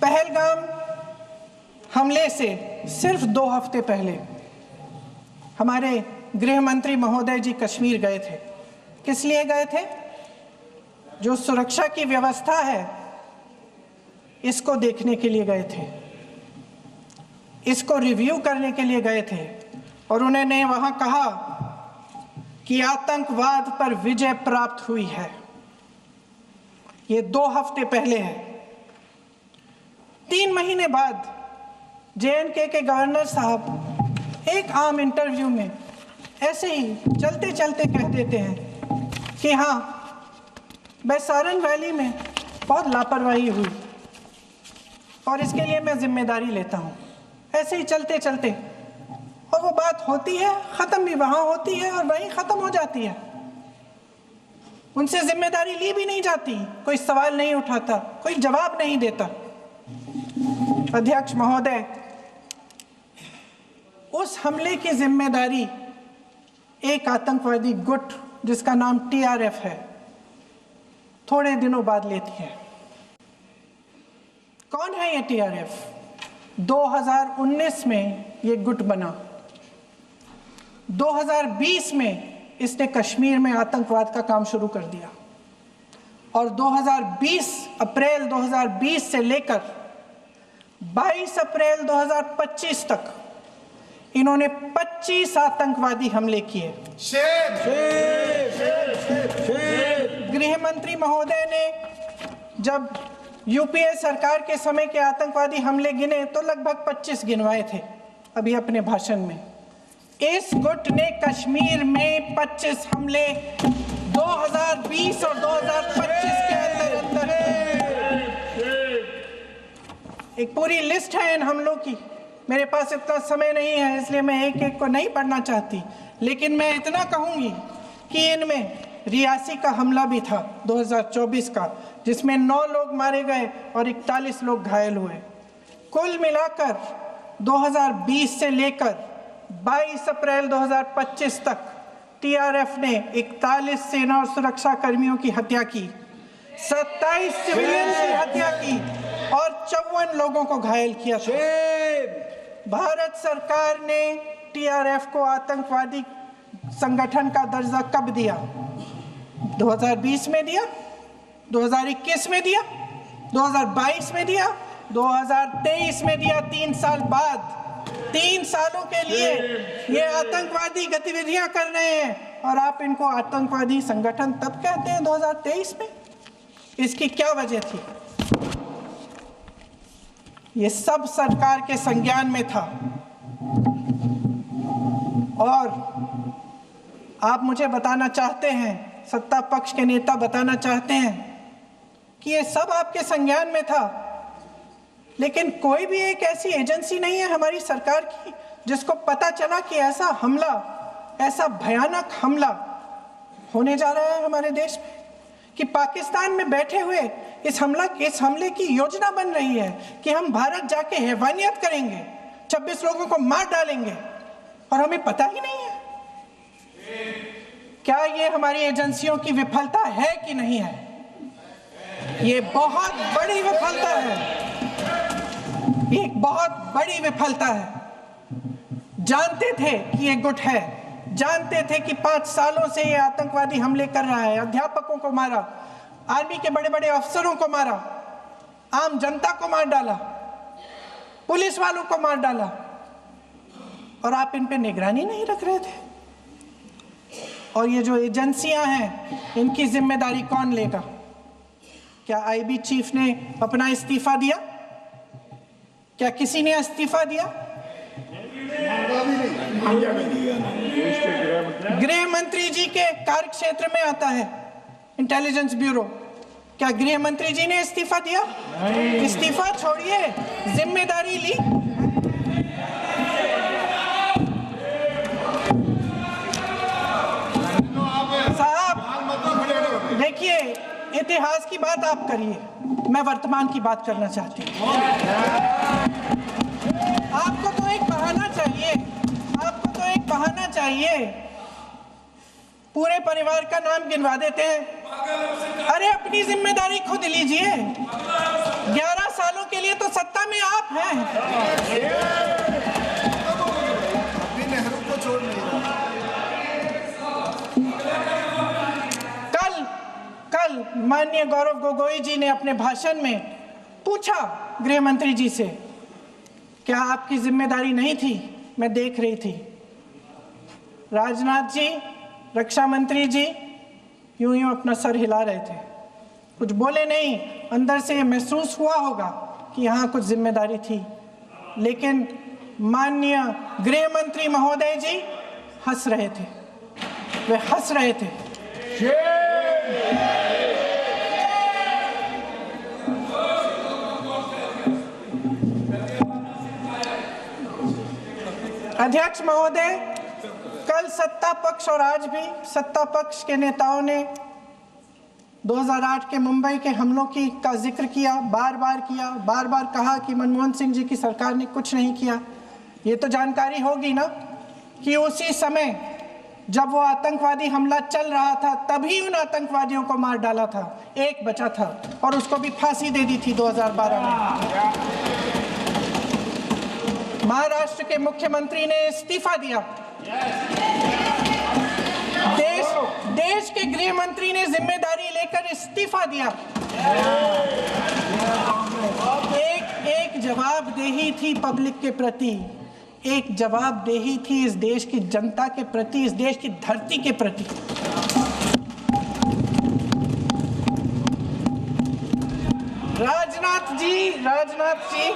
पहलगाम हमले से सिर्फ 2 हफ्ते पहले हमारे गृह मंत्री महोदय जी कश्मीर गए थे। किस लिए गए थे? जो सुरक्षा की व्यवस्था है इसको देखने के लिए गए थे, इसको रिव्यू करने के लिए गए थे और उन्होंने वहां कहा कि आतंकवाद पर विजय प्राप्त हुई है। ये 2 हफ्ते पहले है। 3 महीने बाद JNK के गवर्नर साहब एक आम इंटरव्यू में ऐसे ही चलते चलते कह देते हैं कि हाँ, बैसारन वैली में बहुत लापरवाही हुई और इसके लिए मैं जिम्मेदारी लेता हूँ। ऐसे ही चलते चलते, और वो बात होती है, ख़त्म भी वहाँ होती है और वहीं ख़त्म हो जाती है। उनसे जिम्मेदारी ली भी नहीं जाती, कोई सवाल नहीं उठाता, कोई जवाब नहीं देता। अध्यक्ष महोदय, उस हमले की जिम्मेदारी एक आतंकवादी गुट जिसका नाम TRF है थोड़े दिनों बाद लेती है। कौन है ये TRF? 2019 में ये गुट बना। 2020 में इसने कश्मीर में आतंकवाद का काम शुरू कर दिया और 2020 अप्रैल 2020 से लेकर 22 अप्रैल 2025 तक इन्होंने 25 आतंकवादी हमले किए। गृह मंत्री महोदय ने जब UPA सरकार के समय के आतंकवादी हमले गिने तो लगभग 25 गिनवाए थे अभी अपने भाषण में। इस गुट ने कश्मीर में 25 हमले 2020 और 2025 के अंदर एक पूरी लिस्ट है इन हमलों की। मेरे पास इतना समय नहीं है इसलिए मैं एक एक को नहीं पढ़ना चाहती, लेकिन मैं इतना कहूंगी कि इनमें रियासी का हमला भी था 2024 का, जिसमें 9 लोग मारे गए और 41 लोग घायल हुए। कुल मिलाकर 2020 से लेकर 22 अप्रैल 2025 तक TRF ने 41 सेना और सुरक्षा कर्मियों की हत्या की, 27 सिविलियन की हत्या की और 54 लोगों को घायल किया था। भारत सरकार ने TRF को आतंकवादी संगठन का दर्जा कब दिया? 2020 में दिया, 2021 में दिया, 2022 में दिया, 2023 में दिया। 3 साल बाद, 3 सालों के लिए ये आतंकवादी गतिविधियां कर रहे हैं और आप इनको आतंकवादी संगठन तब कहते हैं 2023 में। इसकी क्या वजह थी? ये सब सरकार के संज्ञान में था और आप मुझे बताना चाहते हैं, सत्ता पक्ष के नेता बताना चाहते हैं कि ये सब आपके संज्ञान में था, लेकिन कोई भी एक ऐसी एजेंसी नहीं है हमारी सरकार की जिसको पता चला कि ऐसा हमला, ऐसा भयानक हमला होने जा रहा है हमारे देश में, कि पाकिस्तान में बैठे हुए इस हमले की योजना बन रही है कि हम भारत जाके हैवानियत करेंगे, 26 लोगों को मार डालेंगे और हमें पता ही नहीं है। क्या ये हमारी एजेंसियों की विफलता है कि नहीं है? ये बहुत बड़ी विफलता है, ये एक बहुत बड़ी विफलता है। जानते थे कि ये गुट है, जानते थे कि 5 सालों से ये आतंकवादी हमले कर रहा है, अध्यापकों को मारा, आर्मी के बड़े बड़े अफसरों को मारा, आम जनता को मार डाला, पुलिस वालों को मार डाला, और आप इन पे निगरानी नहीं रख रहे थे। और ये जो एजेंसियां हैं इनकी जिम्मेदारी कौन लेगा? क्या IB चीफ ने अपना इस्तीफा दिया? क्या किसी ने इस्तीफा दिया? गृह मंत्री जी के कार्य क्षेत्र में आता है इंटेलिजेंस ब्यूरो। क्या गृह मंत्री जी ने इस्तीफा दिया? इस्तीफा छोड़िए, जिम्मेदारी ली। साहब देखिए, इतिहास की बात आप करिए, मैं वर्तमान की बात करना चाहती हूँ। आपको तो एक बहाना चाहिए, आपको तो एक बहाना चाहिए। पूरे परिवार का नाम गिनवा देते हैं। अरे अपनी जिम्मेदारी खुद लीजिए। 11 सालों के लिए तो हैं। अभी नेहरू को छोड़ नहीं रहा। कल माननीय गौरव गोगोई जी ने अपने भाषण में पूछा गृह मंत्री जी से, क्या आपकी जिम्मेदारी नहीं थी? मैं देख रही थी। राजनाथ जी, रक्षा मंत्री जी यूं यूं अपना सर हिला रहे थे, कुछ बोले नहीं। अंदर से महसूस हुआ होगा कि यहाँ कुछ जिम्मेदारी थी, लेकिन माननीय गृह मंत्री महोदय जी हंस रहे थे, वे हंस रहे थे। अध्यक्ष महोदय, कल सत्ता पक्ष और आज भी सत्ता पक्ष के नेताओं ने 2008 के मुंबई के हमलों का जिक्र किया, बार बार कहा कि मनमोहन सिंह जी की सरकार ने कुछ नहीं किया। ये तो जानकारी होगी ना कि उसी समय जब वो आतंकवादी हमला चल रहा था, तभी उन आतंकवादियों को मार डाला था, एक बचा था और उसको भी फांसी दे दी थी 2012 में। महाराष्ट्र के मुख्यमंत्री ने इस्तीफा दिया। देश के गृह मंत्री ने जिम्मेदारी लेकर इस्तीफा दिया। एक जवाबदेही थी पब्लिक के प्रति, एक जवाबदेही थी इस देश की जनता के प्रति, इस देश की धरती के प्रति। राजनाथ जी